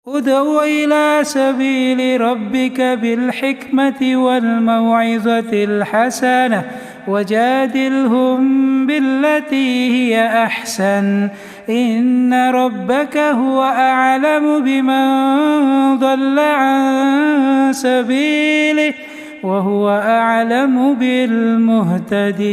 ادع إلى سبيل ربك بالحكمة والموعظة الحسنة وجادلهم بالتي هي أحسن إن ربك هو أعلم بمن ضل عن سبيله وهو أعلم بالمهتدين.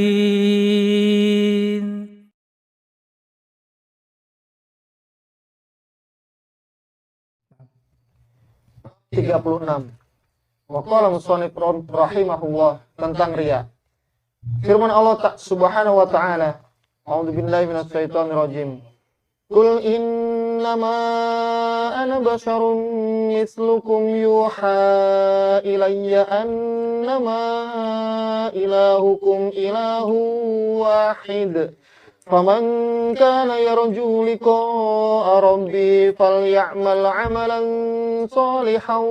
Wa qala musannif rahimahullah tentang riya. Firman Allah Subhanahu wa taala, A'udzu billahi minasy syaithanir rajim. Qul innama ana basyarum mislukum yuha ilayya annama ilahukum ilahu wahid. Faman kana yarju liqa'a rabbih falyamal 'amalan shalihan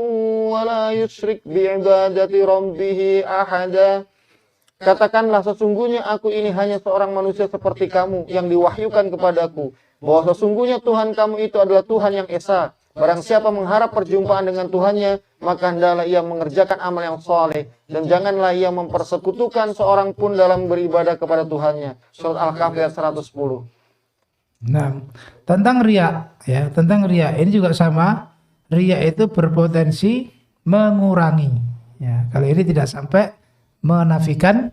wa la yusyrik bi'ibadati rabbih ahada. Katakanlah, sesungguhnya aku ini hanya seorang manusia seperti kamu yang diwahyukan kepadaku, bahwa sesungguhnya Tuhan kamu itu adalah Tuhan yang esa. Barang siapa mengharap perjumpaan dengan Tuhannya, maka hendaklah ia mengerjakan amal yang saleh, dan janganlah ia mempersekutukan seorang pun dalam beribadah kepada Tuhannya. Surat Al-Kahfi ayat 110. Nah, tentang riya, ya, tentang riya ini juga sama. Riya itu berpotensi mengurangi. Ya, kalau ini tidak sampai menafikan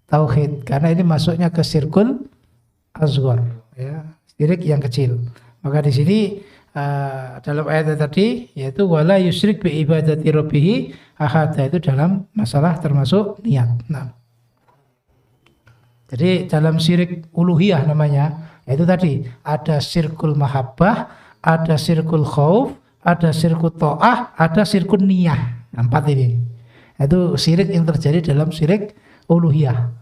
tauhid, karena ini masuknya ke syirkul asghar, ya, syirik yang kecil. Maka di sini dalam ayat tadi yaitu wala yusyrik bi ibadati rabbih ahada, itu dalam masalah termasuk niat. Nah, jadi dalam syirik uluhiyah namanya, yaitu tadi ada syirkul mahabbah, ada syirkul khauf, ada syirkul ta'ah, ada syirkul niyah. Empat ini. Itu syirik yang terjadi dalam syirik uluhiyah.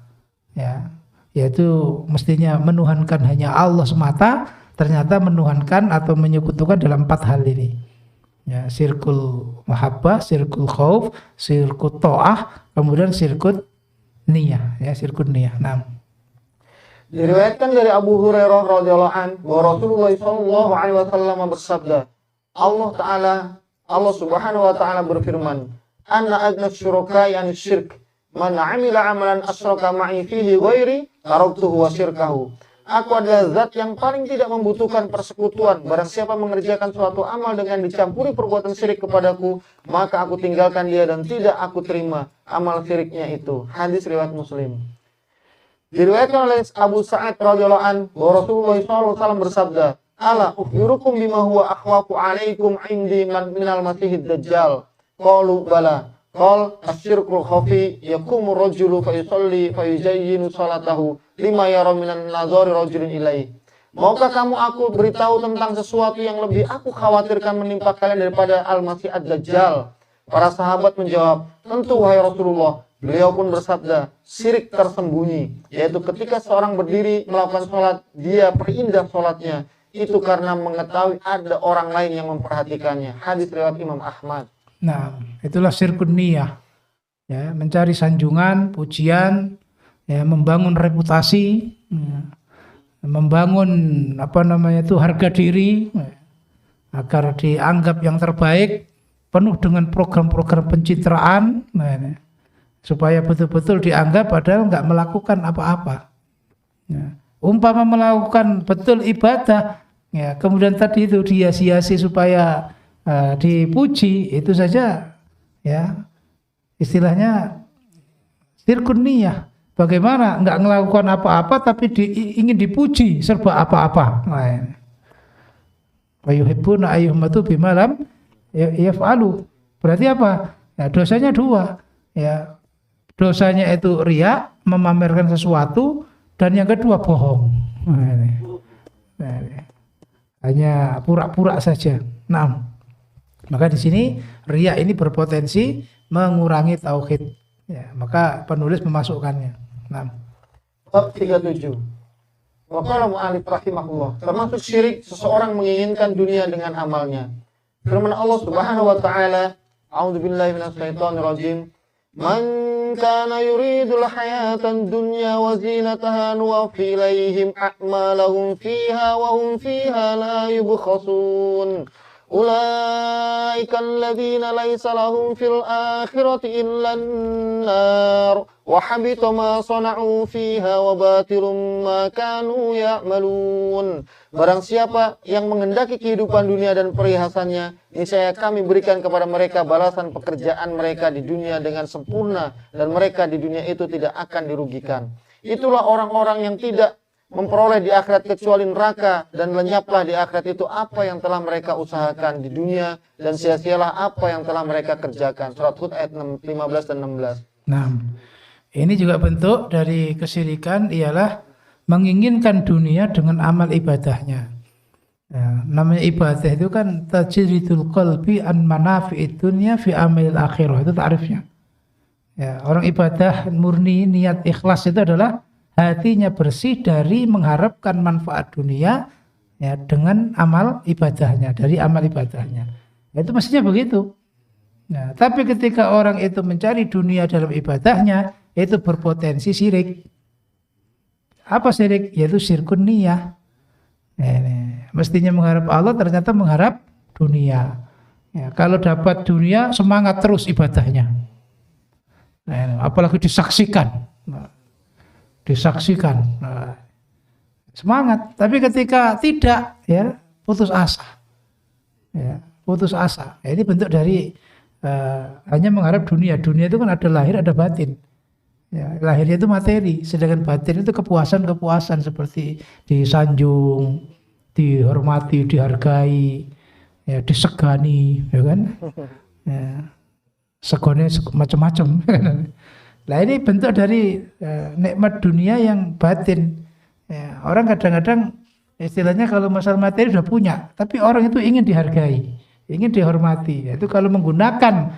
Ya, yaitu mestinya menuhankan hanya Allah semata, ternyata menuhankan atau menyekutukan dalam empat hal ini. Ya, syirkul mahabbah, syirkul khauf, syirkul ta'ah, kemudian syirkul niyah, ya, syirkul niyah. Nah, diriwayatkan dari Abu Hurairah radhiyallahu anhu bahwa Rasulullah sallallahu alaihi wasallam bersabda, Allah Subhanahu wa taala berfirman, "Anna agna syuraka'i an syirk, man 'amila 'amalan asyraka ma'i fihi ghairi, taraktuhu wa syirkahu." Aku adalah zat yang paling tidak membutuhkan persekutuan. Barang siapa mengerjakan suatu amal dengan dicampuri perbuatan syirik kepadaku, maka aku tinggalkan dia dan tidak aku terima amal syiriknya itu. Hadis riwayat Muslim. Diriwayatkan oleh Abu Sa'id radhiyallahu anhu bahwa Rasulullah SAW bersabda, "Ala ukhbirukum bima huwa akhwafu 'alaikum 'indi minal masihid dajjal." Qalu bala. Qal asyirkul khafi yakumur rajulu fa yusalli fa yuzayyinu salatahu lima yara minan nazari rajulin ilaih. Maukah kamu aku beritahu tentang sesuatu yang lebih aku khawatirkan menimpa kalian daripada Al-Masih Ad-Dajjal? Para sahabat menjawab, tentu wahai Rasulullah. Beliau pun bersabda, syirik tersembunyi, yaitu ketika seorang berdiri melakukan sholat, dia perindah sholatnya, itu karena mengetahui ada orang lain yang memperhatikannya. Hadis riwayat Imam Ahmad. nah, itulah syirkun niyah. Ya, mencari sanjungan, pujian, ya, membangun reputasi, ya, membangun harga diri, ya, agar dianggap yang terbaik, penuh dengan program-program pencitraan, nah, supaya betul-betul dianggap padahal nggak melakukan apa-apa. Ya, umpama melakukan betul ibadah, ya, kemudian tadi itu dihiasi-hiasi supaya dipuji, itu saja, ya, istilahnya syirkun niyah. Bagaimana nggak melakukan apa-apa tapi ingin dipuji serba apa-apa. Wa yuhibbuna ayyuhmatu bima lam yaf'alu. Berarti apa? Ya, dosanya dua. Ya, dosanya itu riya, memamerkan sesuatu, dan yang kedua bohong. Hanya pura-pura saja. Nah, maka di sini riya ini berpotensi mengurangi tauhid. Ya, maka penulis memasukkannya. Nah, bab 37. Wa qala mu'allif rahimahullah, termasuk syirik seseorang menginginkan dunia dengan amalnya. Firman Allah Subhanahu wa taala, A'udzu billahi minasy syaithanir rajim. Man kana yuridul hayatan dunya wa zinataha nuwaffi ilaihim a'malahum fiha wa hum fiha la yubkhasun. Ulaika alladzina laisa lahum fil akhirati illa an-nar wa habita ma sana'u fiha wa batilum ma kanu ya'malun. Barang siapa yang menghendaki kehidupan dunia dan perhiasannya, niscaya kami berikan kepada mereka balasan pekerjaan mereka di dunia dengan sempurna, dan mereka di dunia itu tidak akan dirugikan. Itulah orang-orang yang tidak memperoleh di akhirat kecuali neraka, dan lenyaplah di akhirat itu apa yang telah mereka usahakan di dunia, dan sia-sialah apa yang telah mereka kerjakan. Surat Hud ayat 15 dan 16. Nah, ini juga bentuk dari kesyirikan, ialah menginginkan dunia dengan amal ibadahnya. Ya, namanya ibadah itu kan tajridul qalbi an manafi'id dunya fi amalil akhirah, itu ta'rifnya. Ya, orang ibadah murni, niat ikhlas itu adalah hatinya bersih dari mengharapkan manfaat dunia, ya, dengan amal ibadahnya, dari amal ibadahnya. Itu mestinya begitu. Nah, tapi ketika orang itu mencari dunia dalam ibadahnya, itu berpotensi syirik. Apa syirik? Yaitu syirkun niyah. Mestinya mengharap Allah, ternyata mengharap dunia. Ya, kalau dapat dunia, semangat terus ibadahnya. Apalagi disaksikan. Semangat. Tapi ketika tidak, ya, putus asa. Ya, putus asa. Ya, ini bentuk dari hanya mengharap dunia. Dunia itu kan ada lahir, ada batin. Ya, lahirnya itu materi, sedangkan batin itu kepuasan seperti disanjung, dihormati, dihargai, ya, disegani, ya kan? Ya, segone macam-macam. Nah, ini bentuk dari nikmat dunia yang batin. Ya, orang kadang-kadang istilahnya kalau masalah materi sudah punya, tapi orang itu ingin dihargai, ingin dihormati. Itu kalau menggunakan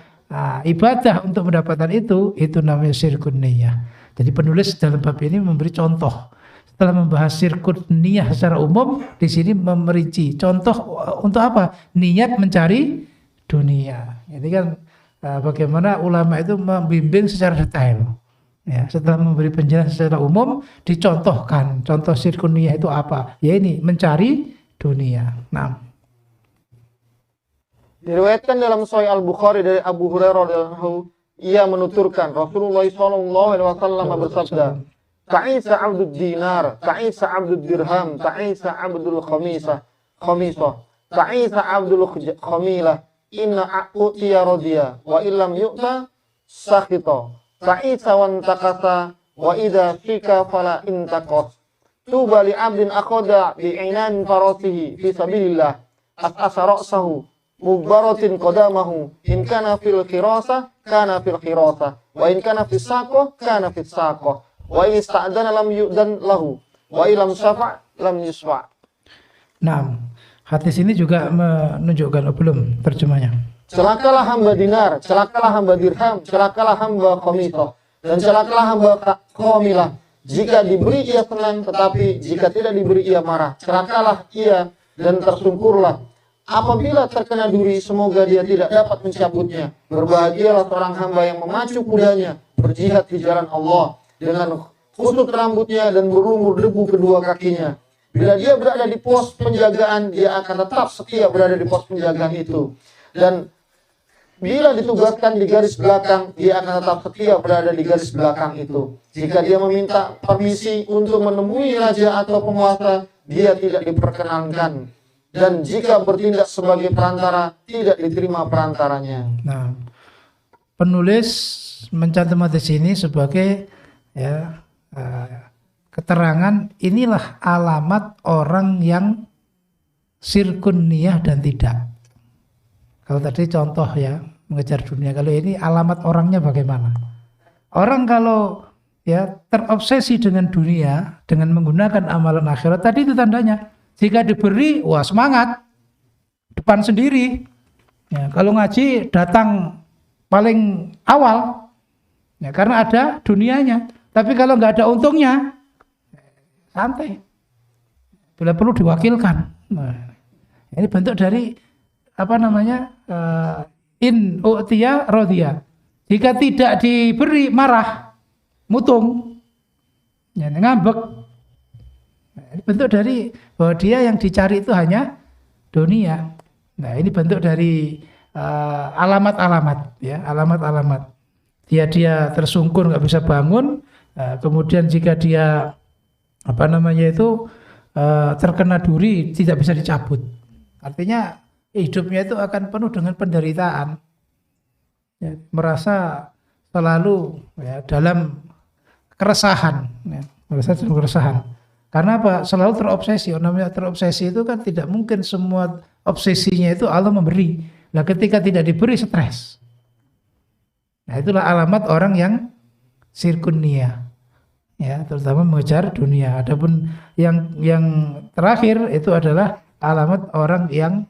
ibadah untuk mendapatkan itu namanya syirkun niyah. Jadi penulis dalam bab ini memberi contoh. Setelah membahas syirkun niyah secara umum, di sini memerinci contoh untuk apa? Niat mencari dunia. Ini kan bagaimana ulama itu membimbing secara detail. Ya, setelah memberi penjelasan secara umum, dicontohkan contoh syirkun niyah itu apa? Ya ini mencari dunia. Nah, diriwayatkan dalam Sahih Al-Bukhari dari Abu Hurairah radhiyallahu anhu, ia menuturkan Rasulullah sallallahu alaihi wasallam bersabda, "Ta'isa 'abdud dinar, ta'isa 'abdud dirham, ta'isa 'abdul khamisah, ta'isa 'abdul khamilah, inna a'tiya radiya, wa illam yu'ta sakhita, ta'isa wan takasa, wa idza fika fala intaqas. Tuba li 'abdin akhadha bi'inan farasihi fi sabilillah, as'asa ra'sahu mubaratin qadamahu, in kana fil khirasah kana fil khirasah, wa in kana fis saqah kana fis saqah, wa in ista'dana lam yu'dan lahu, wa ilam syafa' lam yusfa'." Nah, hadis ini juga menunjukkan, belum terjemahnya. Celakalah hamba dinar, celakalah hamba dirham, celakalah hamba khamisah, dan celakalah hamba khamilah. Jika diberi ia senang, tetapi jika tidak diberi ia marah. Celakalah ia dan tersungkurlah. Apabila terkena duri, semoga dia tidak dapat mencabutnya. Berbahagialah seorang hamba yang memacu kudanya berjihad di jalan Allah dengan kusut rambutnya dan berlumur debu kedua kakinya. Bila dia berada di pos penjagaan, dia akan tetap setia berada di pos penjagaan itu. Dan bila ditugaskan di garis belakang, dia akan tetap setia berada di garis belakang itu. Jika dia meminta permisi untuk menemui raja atau penguasa, dia tidak diperkenankan. Dan jika bertindak sebagai perantara, tidak diterima perantaranya. Nah, penulis mencantum hadis ini sebagai, ya, keterangan inilah alamat orang yang syirkun niyah dan tidak. Kalau tadi contoh, ya, mengejar dunia. Kalau ini alamat orangnya bagaimana? Orang kalau, ya, terobsesi dengan dunia, dengan menggunakan amalan akhirat, tadi itu tandanya. Jika diberi, wah semangat, depan sendiri. Ya, kalau ngaji datang paling awal, ya, karena ada dunianya. Tapi kalau nggak ada untungnya, santai. Bila perlu diwakilkan. Nah, ini bentuk dari apa namanya, in u'tiya radiya. Jika tidak diberi, marah, mutung, ya, ngambek. Bentuk dari bahwa dia yang dicari itu hanya dunia. Nah, ini bentuk dari alamat-alamat, ya, alamat-alamat. Dia tersungkur nggak bisa bangun, kemudian jika dia terkena duri tidak bisa dicabut. Artinya hidupnya itu akan penuh dengan penderitaan, ya, merasa selalu ya, dalam keresahan, ya, merasa dalam keresahan. Karena apa? Selalu terobsesi. Namanya terobsesi itu kan tidak mungkin semua obsesinya itu Allah memberi. Nah, ketika tidak diberi stres. Nah, itulah alamat orang yang sirkunia. Ya, terutama mengejar dunia. Adapun yang terakhir itu adalah alamat orang yang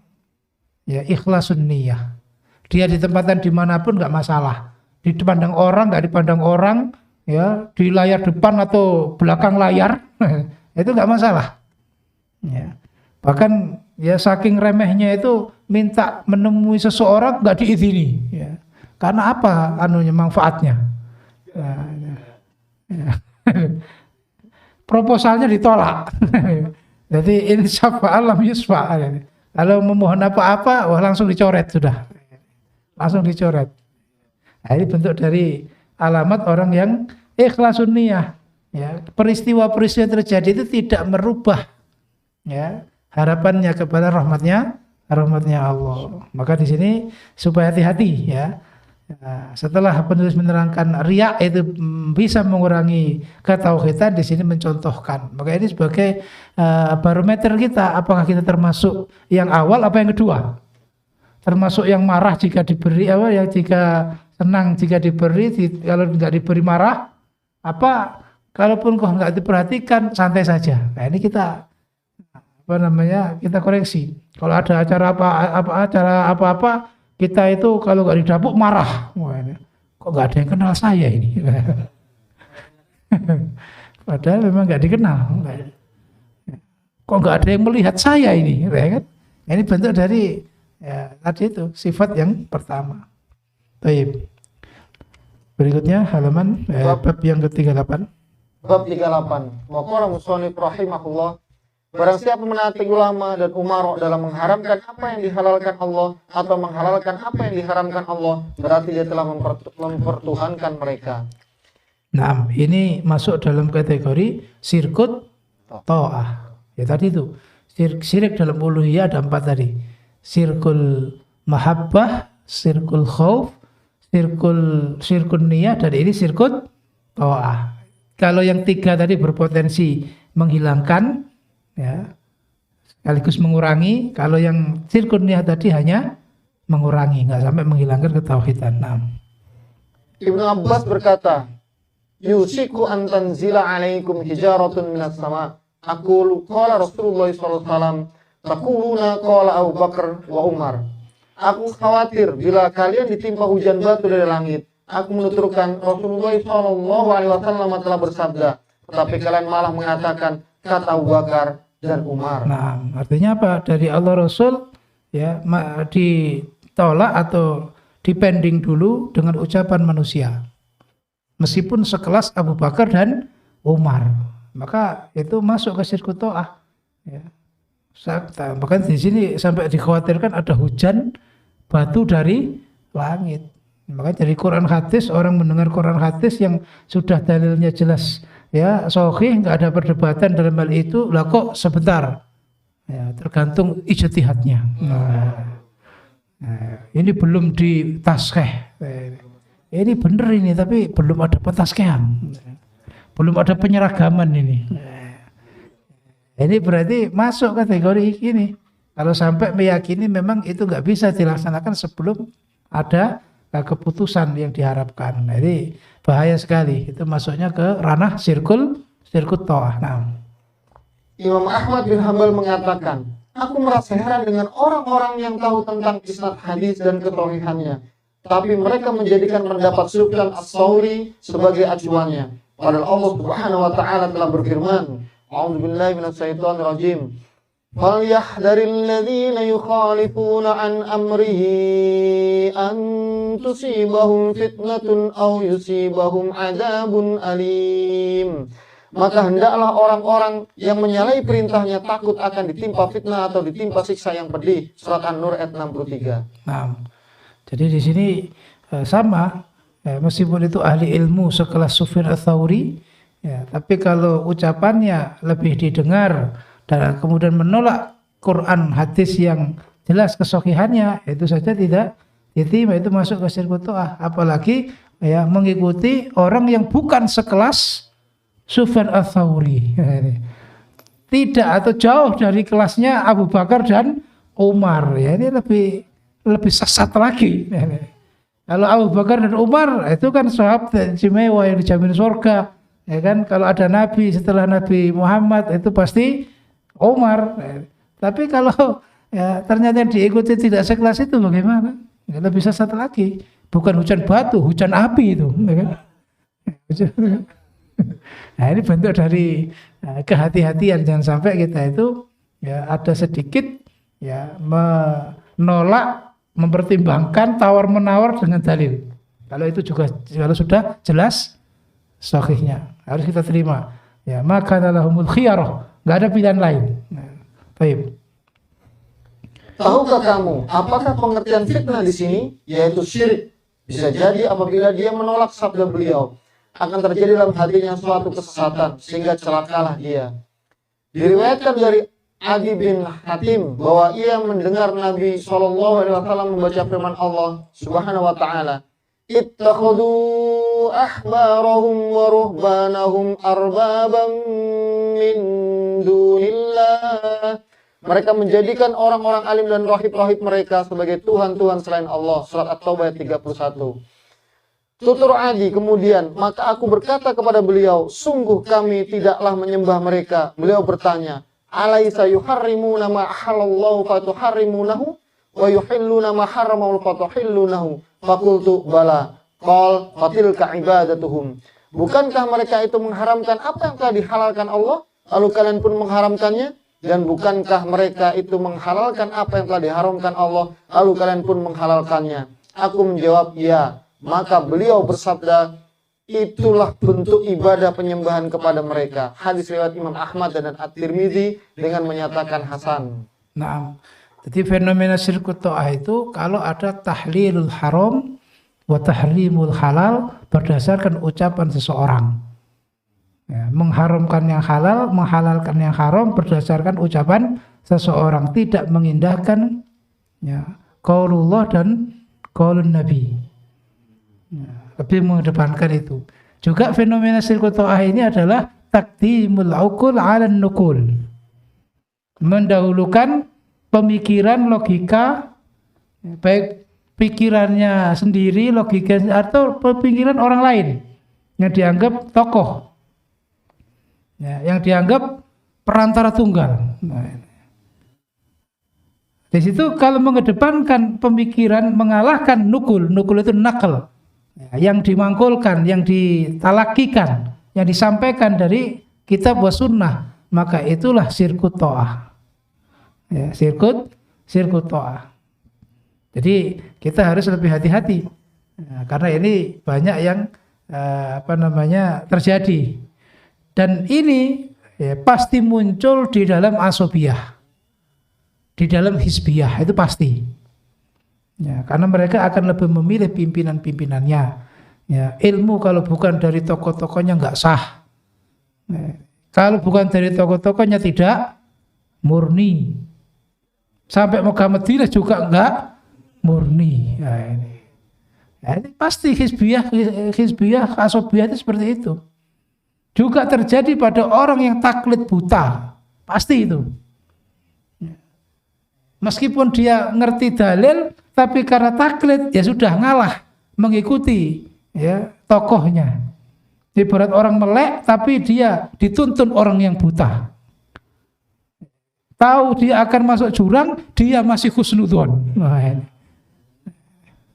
ya ikhlasun niyah. Dia ditempatkan dimanapun nggak masalah. Dipandang orang nggak dipandang orang, ya di layar depan atau belakang layar itu nggak masalah. Ya. Bahkan ya saking remehnya itu minta menemui seseorang nggak diizini. Ya. Karena apa? Manfaatnya. Ya. Proposalnya ditolak. Jadi insyafa alam yusfa. Kalau memohon apa-apa, wah langsung dicoret sudah. Langsung dicoret. Nah, ini bentuk dari alamat orang yang ikhlasun niyah. Ya, peristiwa-peristiwa terjadi itu tidak merubah ya harapannya kepada rahmatnya Allah. Maka di sini supaya hati-hati ya. Setelah penulis menerangkan riya itu bisa mengurangi ketauhidan, di sini mencontohkan. Maka ini sebagai barometer kita, apakah kita termasuk yang awal apa yang kedua? Termasuk yang marah jika diberi, yang jika senang jika diberi, kalau nggak diberi marah, apa kalaupun kok nggak diperhatikan santai saja. Nah, ini kita kita koreksi. Kalau ada acara apa-apa kita itu kalau nggak didapuk marah. Wah, ini, kok nggak ada yang kenal saya ini? Padahal memang nggak dikenal. Kok nggak ada yang melihat saya ini? Ya kan? Ini bentuk dari ya, tadi itu sifat yang pertama. Baik. Berikutnya halaman bab yang ke-38. Bab 38. Wa qala musannif rahimahullah, barang siapa menaati ulama dan umara dalam mengharamkan apa yang dihalalkan Allah atau menghalalkan apa yang diharamkan Allah, berarti dia telah mempertuhankan mereka. Nah, ini masuk dalam kategori sirkut ta'ah. Ya tadi itu. Syirik dalam uluhiyah ada 4 tadi. Sirkul mahabbah, sirkul khauf, sirkul niyah, dan ini sirkut ta'ah. Kalau yang 3 tadi berpotensi menghilangkan, ya, sekaligus mengurangi. Kalau yang sirkun niyah tadi hanya mengurangi, nggak sampai menghilangkan ketauhidan. Nah. Ibnu Abbas berkata, yusiku an tanzila alaikum hijaratun minas sama. Aku qala Rasulullah sallallahu alaihi wasallam, taquluna qala Abu Bakar wa Umar. Aku khawatir bila kalian ditimpa hujan batu dari langit. Aku menuturkan Rasulullah sallallahu alaihi wasallam telah bersabda, tetapi kalian malah mengatakan kata Abu Bakar dan Umar. Nah, artinya apa? Dari Allah Rasul ya ditolak atau dipending dulu dengan ucapan manusia. Meskipun sekelas Abu Bakar dan Umar, maka itu masuk ke sirkut ta'ah. Ya. Bahkan di sini sampai dikhawatirkan ada hujan batu dari langit. Maka dari Quran hadis, orang mendengar Quran hadis yang sudah dalilnya jelas, ya sahih, nggak ada perdebatan dalam hal itu, lah kok sebentar, ya tergantung ijtihadnya. Nah, ini belum ditaskeh, ini benar ini, tapi belum ada petaskehan, belum ada penyeragaman ini. Ini berarti masuk kategori ini. Kalau sampai meyakini memang itu nggak bisa dilaksanakan sebelum ada keputusan yang diharapkan. Nah, ini bahaya sekali. Itu masuknya ke ranah sirkut ta'ah. Nah. Imam Ahmad bin Hanbal mengatakan, aku merasa heran dengan orang-orang yang tahu tentang isnad hadis dan kesohihannya, tapi mereka menjadikan pendapat Sufyan Ats-Tsauri sebagai acuannya. Padahal Allah Subhanahu wa taala telah berfirman, A'udzubillahi minasyaitonirrajim. فَلْيَحْذَرِ الَّذِينَ يُخَالِفُونَ عَنْ أَمْرِهِ أَنْ تُصِيبَهُمْ فِتْنَةٌ أَوْ يُصِيبَهُمْ عَذَابٌ أَلِيمٌ. maka hendaklah orang-orang yang menyalahi perintahnya takut akan ditimpa fitnah atau ditimpa siksa yang pedih. Surat An-Nur ayat 63. Nah, jadi di sini sama, meskipun itu ahli ilmu sekelas Sufyan Ats-Tsauri, ya, tapi kalau ucapannya lebih didengar dan kemudian menolak Quran hadis yang jelas kesohihannya, itu saja tidak diterima, itu masuk ke syirkut ta'ah. Apalagi ya mengikuti orang yang bukan sekelas Sufyan Ats-Tsauri, tidak atau jauh dari kelasnya Abu Bakar dan Umar, ya ini lebih sesat lagi. Kalau Abu Bakar dan Umar itu kan sahabat istimewa yang dijamin surga, ya kan. Kalau ada Nabi setelah Nabi Muhammad itu pasti Umar. Tapi kalau ya, ternyata diikuti tidak sekelas itu bagaimana? Ya, lebih sesat lagi. Bukan hujan batu, hujan api itu, ya kan? Nah ini bentuk dari kehati-hatian, jangan sampai kita itu ya ada sedikit ya menolak, mempertimbangkan tawar-menawar dengan dalil. Kalau itu juga kalau sudah jelas sahihnya harus kita terima. Ya maka lahumul khiyarah, enggak ada pilihan lain. Baik. Tahukah kamu apakah pengertian fitnah di sini, yaitu syirik? Bisa jadi apabila dia menolak sabda beliau, akan terjadi dalam hatinya suatu kesesatan sehingga celakalah dia. Diriwayatkan dari Adi bin Hatim bahwa ia mendengar Nabi SAW membaca firman Allah Subhanahu wa taala, "Ittakhadhu ahbarahum wa ruhbanahum arbaban min dunillah." Mereka menjadikan orang-orang alim dan rahib-rahib mereka sebagai tuhan-tuhan selain Allah. Surat At-Taubah ayat 31. Tutur Adi kemudian, maka aku berkata kepada beliau, sungguh kami tidaklah menyembah mereka. Beliau bertanya, alaisa yuharrimuna ma halallahu fatuharrimunahu wa yuhilluna ma harramahu fatuhillunahu. Fakultu bala. Qal fatilka ibadatuhum. Bukankah mereka itu mengharamkan apa yang telah dihalalkan Allah, lalu kalian pun mengharamkannya? Dan bukankah mereka itu menghalalkan apa yang telah diharamkan Allah, lalu kalian pun menghalalkannya? Aku menjawab, ya. Maka beliau bersabda, itulah bentuk ibadah penyembahan kepada mereka. Hadis riwayat Imam Ahmad dan At-Tirmidzi dengan menyatakan hasan. Nah, jadi fenomena syirkut ta'ah itu kalau ada tahlilul haram wa tahrimul halal berdasarkan ucapan seseorang. Ya, mengharamkan yang halal, menghalalkan yang haram berdasarkan ucapan seseorang, tidak mengindahkan ya, qaulullah dan qaulun Nabi. Ya, lebih mengedepankan itu. Juga fenomena syirkut ta'ah ini adalah taqdimul uqul 'ala nukul. Mendahulukan pemikiran logika, baik pikirannya sendiri, logika atau pemikiran orang lain yang dianggap tokoh, ya, yang dianggap perantara tunggal. Nah, di situ kalau mengedepankan pemikiran mengalahkan nukul itu nakal, ya, yang dimangkulkan, yang ditalakikan, yang disampaikan dari kitab wa sunnah, maka itulah syirkut ta'ah. Ya, syirkut ta'ah. Jadi kita harus lebih hati-hati, ya, karena ini banyak yang terjadi. Dan ini ya, pasti muncul di dalam asobiyah, di dalam hizbiyah, itu pasti. Ya, karena mereka akan lebih memilih pimpinan-pimpinannya. Ya, ilmu kalau bukan dari tokoh-tokohnya nggak sah. Ya, kalau bukan dari tokoh-tokohnya tidak murni. Sampai Mekah Madinah juga nggak murni. Ya, ini pasti hizbiyah, asobiyah itu seperti itu. Juga terjadi pada orang yang taklid buta, pasti itu. Meskipun dia ngerti dalil, tapi karena taklid ya sudah ngalah mengikuti ya tokohnya. Ibarat orang melek, tapi dia dituntun orang yang buta. Tahu dia akan masuk jurang, dia masih husnudzon. Nah,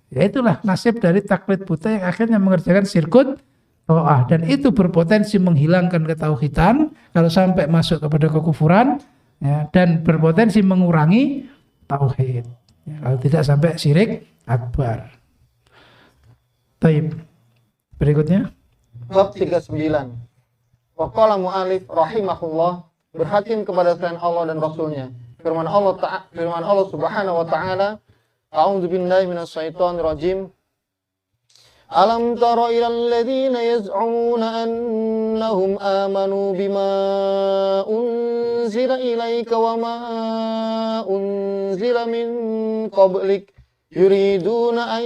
ya itulah nasib dari taklid buta yang akhirnya mengerjakan syirkut ta'ah, dan itu berpotensi menghilangkan ketauhidan kalau sampai masuk kepada kekufuran, ya, dan berpotensi mengurangi tauhid, ya, kalau tidak sampai syirik akbar. Baik, berikutnya bab 39. Wa qala mu'alif rahimahullah, berhakim kepada selain Allah dan Rasulnya. Firman Allah Subhanahu wa taala, a'udzu billahi minasyaitonir rajim. Alam tara ilal ladzina yaz'umuna annahum amanu bima unzila ilaika wa ma unzila min qablik yuriduna an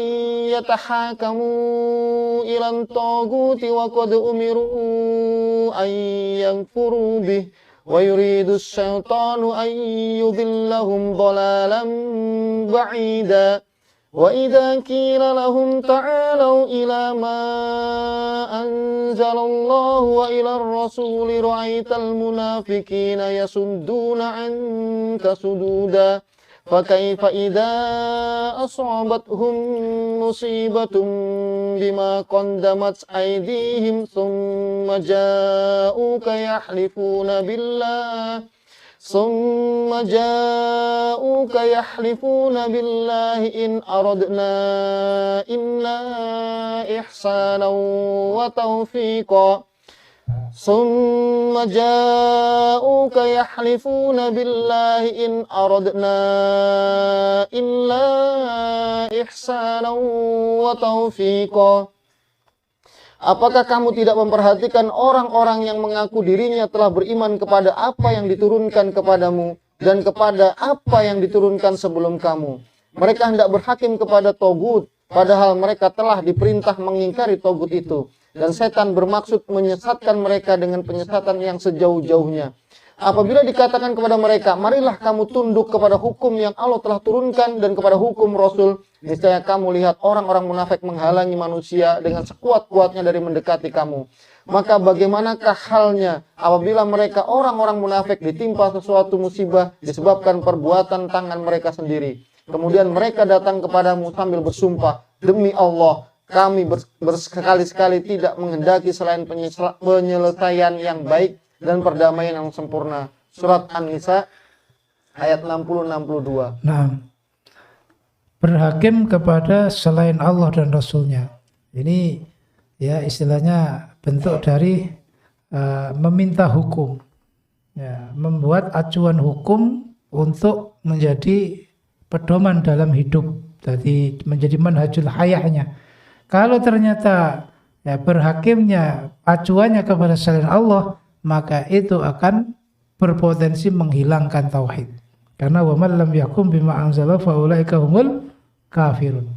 yatahakamu ilan taguti wa qad umiru an yakfuru bih wa yuridu syaitanu an yudhillahum dhalalan ba'ida. Wa idza qila lahum ta'alu ila ma anzalallahu wa ila ar-rasuli ra'aital munafiqina yasudduna 'anka sududa fa kaifa idza asabathum musibatun bima qaddamat aydihim thumma ja'uka yahlifuna billah ثم جاءوك يحلفون بالله إن أردنا إلا إحسانا وتوفيقا ثم جاءوك يحلفون بالله إن أردنا إلا إحسانا وتوفيقا. Apakah kamu tidak memperhatikan orang-orang yang mengaku dirinya telah beriman kepada apa yang diturunkan kepadamu dan kepada apa yang diturunkan sebelum kamu? Mereka hendak berhakim kepada togut, padahal mereka telah diperintah mengingkari togut itu. Dan setan bermaksud menyesatkan mereka dengan penyesatan yang sejauh-jauhnya. Apabila dikatakan kepada mereka, marilah kamu tunduk kepada hukum yang Allah telah turunkan dan kepada hukum Rasul, niscaya kamu lihat orang-orang munafik menghalangi manusia dengan sekuat-kuatnya dari mendekati kamu. Maka bagaimanakah halnya apabila mereka orang-orang munafik ditimpa sesuatu musibah disebabkan perbuatan tangan mereka sendiri. Kemudian mereka datang kepadamu sambil bersumpah, demi Allah, kami bersekali-sekali tidak menghendaki selain penyelesaian yang baik dan perdamaian yang sempurna. Surat An-Nisa ayat 60-62. Nah, berhakim kepada selain Allah dan Rasulnya. Ini ya istilahnya bentuk dari meminta hukum. Ya, membuat acuan hukum untuk menjadi pedoman dalam hidup. Jadi menjadi manhajul hayahnya. Kalau ternyata ya berhakimnya acuannya kepada selain Allah, maka itu akan berpotensi menghilangkan tauhid. Karena wa man lam yakum bima anzala fa ulaika humul kafirun.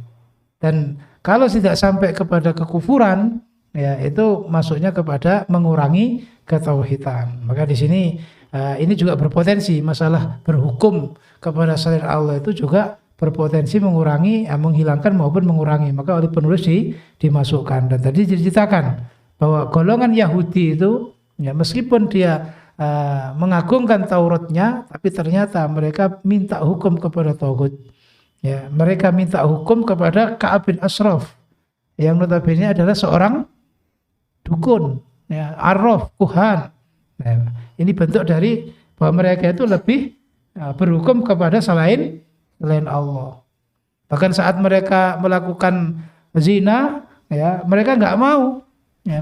Dan kalau tidak sampai kepada kekufuran, ya itu masuknya kepada mengurangi ketauhidan. Maka di sini ini juga berpotensi masalah berhukum kepada selain Allah itu juga berpotensi mengurangi, menghilangkan maupun mengurangi. Maka oleh penulis dimasukkan. Dan tadi diceritakan bahwa golongan Yahudi itu ya, meskipun dia mengagungkan Tauratnya, tapi ternyata mereka minta hukum kepada Tauhid. Ya, mereka minta hukum kepada Ka'ab bin Ashraf, yang notabene adalah seorang dukun, ya, arraf, kuhan. Nah, ini bentuk dari bahwa mereka itu lebih berhukum kepada selain Allah. Bahkan saat mereka melakukan zina, ya, mereka nggak mau ya,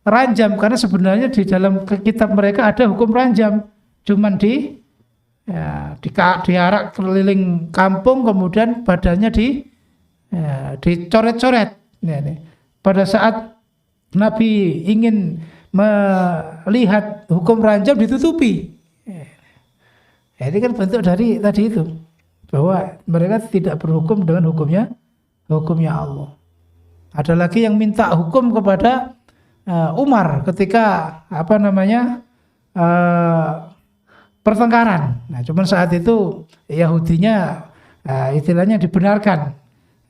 ranjam, karena sebenarnya di dalam kitab mereka ada hukum ranjam, cuman diarak keliling kampung, kemudian badannya dicoret-coret. Pada saat Nabi ingin melihat hukum ranjam, ditutupi. Ini kan bentuk dari tadi itu, bahwa mereka tidak berhukum dengan hukumnya Allah. Ada lagi yang minta hukum kepada Umar ketika pertengkaran. Nah, cuman saat itu Yahudinya istilahnya dibenarkan.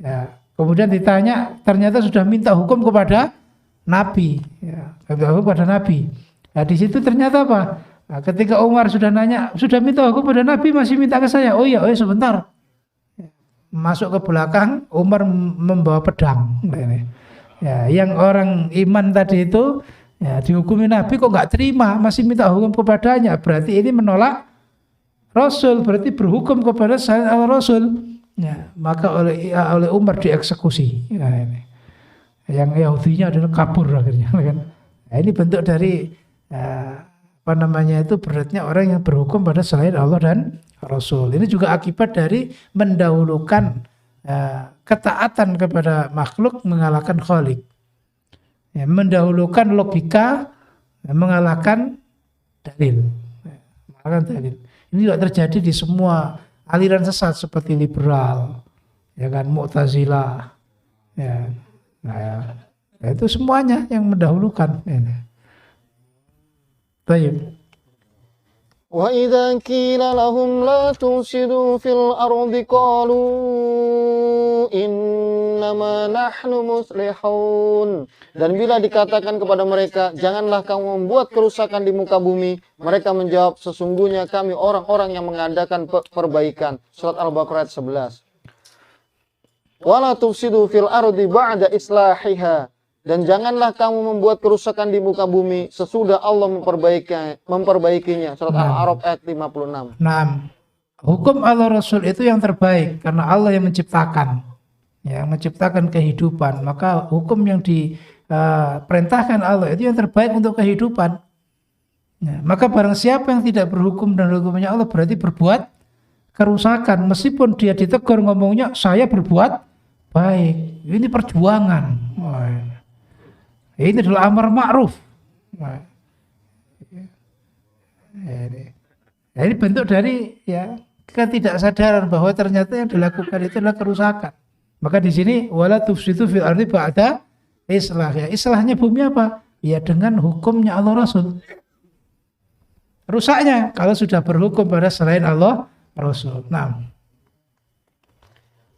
Ya, kemudian ditanya, ternyata sudah minta hukum kepada Nabi. Ya, kepada Nabi. Nah, di situ ternyata apa? Nah, ketika Umar sudah nanya, sudah minta hukum kepada Nabi, masih minta ke saya. Oh iya, sebentar. Masuk ke belakang, Umar membawa pedang. Nah, ini. Ya, yang orang iman tadi itu ya, dihukumi Nabi kok nggak terima, masih minta hukum kepadanya, berarti ini menolak Rasul, berarti berhukum kepada selain Rasul. Ya, maka oleh Umar dieksekusi. Ya, ini. Yang Yahudinya adalah kabur akhirnya, kan? Nah, ini bentuk dari beratnya orang yang berhukum pada selain Allah dan Rasul. Ini juga akibat dari mendahulukan ketaatan kepada makhluk mengalahkan Khalik. Ya, mendahulukan logika mengalahkan dalil. Ini juga terjadi di semua aliran sesat seperti liberal, ya kan, Mu'tazilah, ya. Nah, itu semuanya yang mendahulukan. Baik. Wa idza qila lahum la tusidu fil ardi qalu innama nahnu muslihun. Dan bila dikatakan kepada mereka, janganlah kamu membuat kerusakan di muka bumi, mereka menjawab, sesungguhnya kami orang-orang yang mengadakan perbaikan. Surat Al-Baqarah ayat 11. Wala tufsidu fil ardi ba'da islahiha. Dan janganlah kamu membuat kerusakan di muka bumi sesudah Allah memperbaikinya. Surat Al-A'raf ayat 56. Nah, hukum Allah Rasul itu yang terbaik karena Allah yang menciptakan, yang menciptakan kehidupan. Maka hukum yang diperintahkan Allah itu yang terbaik untuk kehidupan. Ya, maka barang siapa yang tidak berhukum dan hukumnya Allah berarti berbuat kerusakan. Meskipun dia ditegur ngomongnya saya berbuat baik. Ini perjuangan. Ini adalah amar ma'ruf. Ini bentuk dari ketidaksadaran bahwa ternyata yang dilakukan itu adalah kerusakan. Maka di sini wala tufsidu fil ardi ba'da islahnya. Islahnya bumi apa? Ya dengan hukumnya Allah Rasul. Rusaknya kalau sudah berhukum pada selain Allah Rasul. Nah.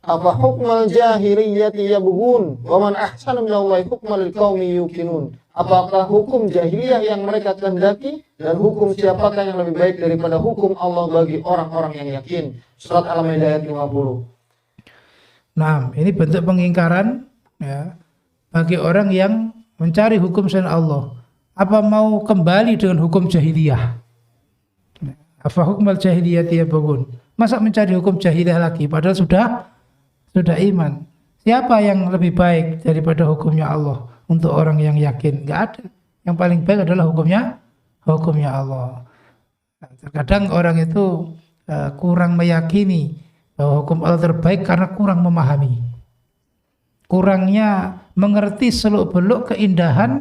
Apa hukmal jahiliyati yabghun wa man ahsanu minallahi hukmal liqaumi yuqinun. Apakah hukum jahiliyah yang mereka kehendaki dan hukum siapakah yang lebih baik daripada hukum Allah bagi orang-orang yang yakin. Surat Al-Maidah ayat 50. Nah, ini bentuk pengingkaran ya bagi orang yang mencari hukum selain Allah. Apa mau kembali dengan hukum jahiliyah? Apa hukmal jahiliyati yabghun? Masa mencari hukum jahiliyah lagi padahal sudah iman. Siapa yang lebih baik daripada hukumnya Allah untuk orang yang yakin? Enggak ada. Yang paling baik adalah hukumnya Allah. Terkadang orang itu kurang meyakini bahwa hukum Allah terbaik karena kurang memahami. Kurangnya mengerti seluk-beluk keindahan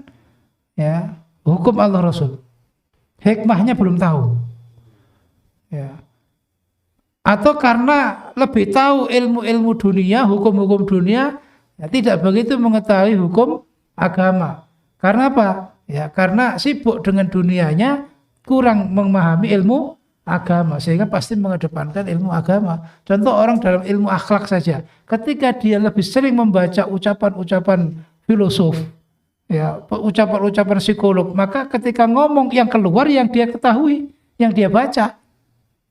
ya hukum Allah Rasul. Hikmahnya belum tahu. Ya. Atau karena lebih tahu ilmu-ilmu dunia, hukum-hukum dunia, ya tidak begitu mengetahui hukum agama. Karena apa? Ya karena sibuk dengan dunianya, kurang memahami ilmu agama, sehingga pasti mengedepankan ilmu agama. Contoh orang dalam ilmu akhlak saja, ketika dia lebih sering membaca ucapan-ucapan filosof, ya ucapan-ucapan psikolog, maka ketika ngomong yang keluar yang dia ketahui, yang dia baca,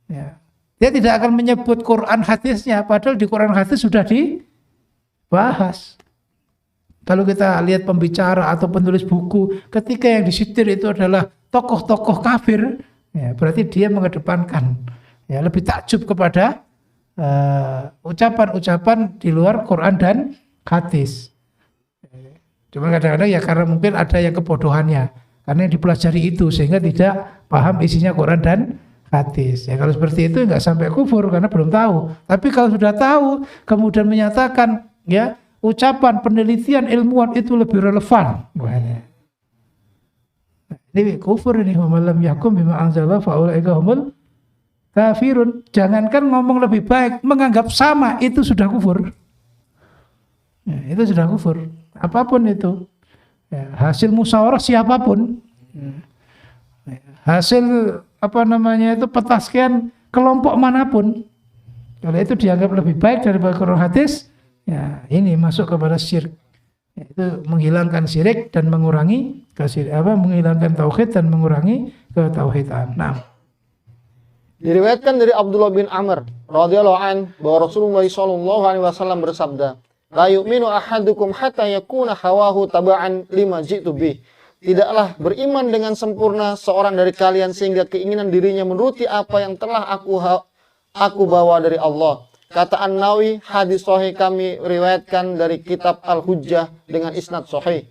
ya. Dia tidak akan menyebut Quran hadisnya, padahal di Quran hadis sudah dibahas. Kalau kita lihat pembicara atau penulis buku, ketika yang disitir itu adalah tokoh-tokoh kafir, ya, berarti dia mengedepankan, ya, lebih takjub kepada ucapan-ucapan di luar Quran dan hadis. Cuma kadang-kadang ya karena mungkin ada yang kebodohannya, karena yang dipelajari itu sehingga tidak paham isinya Quran dan hadis. Ya kalau seperti itu nggak sampai kufur karena belum tahu. Tapi kalau sudah tahu kemudian menyatakan ya ucapan penelitian ilmuwan itu lebih relevan. Ini kufur ini. Wa man lam yahkum bima anzala fa ulaika humul kafirun. Jangankan ngomong lebih baik, menganggap sama itu sudah kufur. Ya, itu sudah kufur. Apapun itu. Ya, hasil musyawarah siapapun. Ya, hasil itu petaskian kelompok manapun, kalau itu dianggap lebih baik daripada Quran hadis, ya ini masuk kepada syirik. Itu menghilangkan syirik dan mengurangi menghilangkan tauhid dan mengurangi ketauhidan. Nah, diriwayatkan dari Abdullah bin Amr radhiyallahu an bahwa Rasulullah sallallahu alaihi wasallam bersabda, "La yu'minu ahadukum hatta yakuna hawahu taba'an lima ji'tu bih." Tidaklah beriman dengan sempurna seorang dari kalian sehingga keinginan dirinya menuruti apa yang telah aku bawa dari Allah. Kata An-Nawawi, hadis sahih kami riwayatkan dari kitab Al-Hujjah dengan isnad sahih.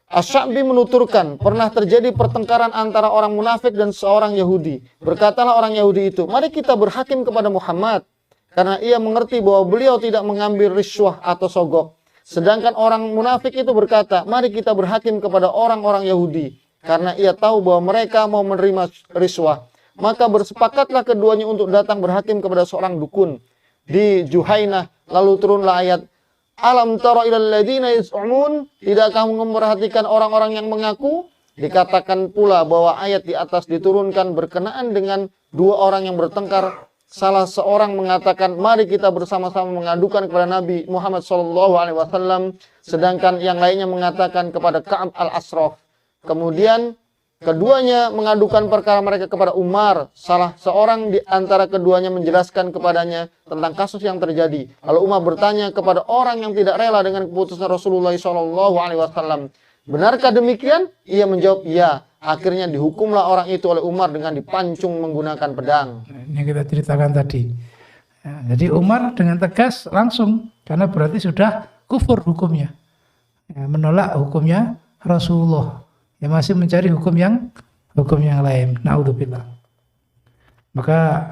Asy-Sya'bi menuturkan, pernah terjadi pertengkaran antara orang munafik dan seorang Yahudi. Berkatalah orang Yahudi itu, mari kita berhakim kepada Muhammad, karena ia mengerti bahwa beliau tidak mengambil riswah atau sogok. Sedangkan orang munafik itu berkata, mari kita berhakim kepada orang-orang Yahudi, karena ia tahu bahwa mereka mau menerima riswah. Maka bersepakatlah keduanya untuk datang berhakim kepada seorang dukun di Juhainah. Lalu turunlah ayat, Alam tara ilal ladina yas'umun, tidakkah kamu memperhatikan orang-orang yang mengaku? Dikatakan pula bahwa ayat di atas diturunkan berkenaan dengan dua orang yang bertengkar. Salah seorang mengatakan, mari kita bersama-sama mengadukan kepada Nabi Muhammad SAW, sedangkan yang lainnya mengatakan kepada Ka'ab al-Ashraf. Kemudian keduanya mengadukan perkara mereka kepada Umar. Salah seorang di antara keduanya menjelaskan kepadanya tentang kasus yang terjadi. Lalu Umar bertanya kepada orang yang tidak rela dengan keputusan Rasulullah SAW, benarkah demikian? Ia menjawab, iya. Akhirnya dihukumlah orang itu oleh Umar dengan dipancung menggunakan pedang. Ini kita ceritakan tadi. Ya, jadi Umar dengan tegas langsung, karena berarti sudah kufur hukumnya, ya, menolak hukumnya Rasulullah. Ya, masih mencari hukum yang lain. Naudzubillah. Maka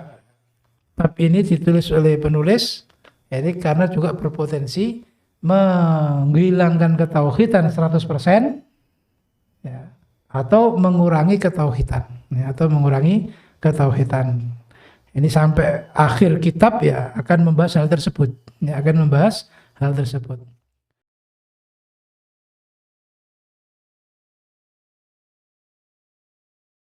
bab ini ditulis oleh penulis, ya, ini karena juga berpotensi menghilangkan ketauhidan 100%, ya, atau mengurangi ketauhidan, ya, Ini sampai akhir kitab ya akan membahas hal tersebut, ya,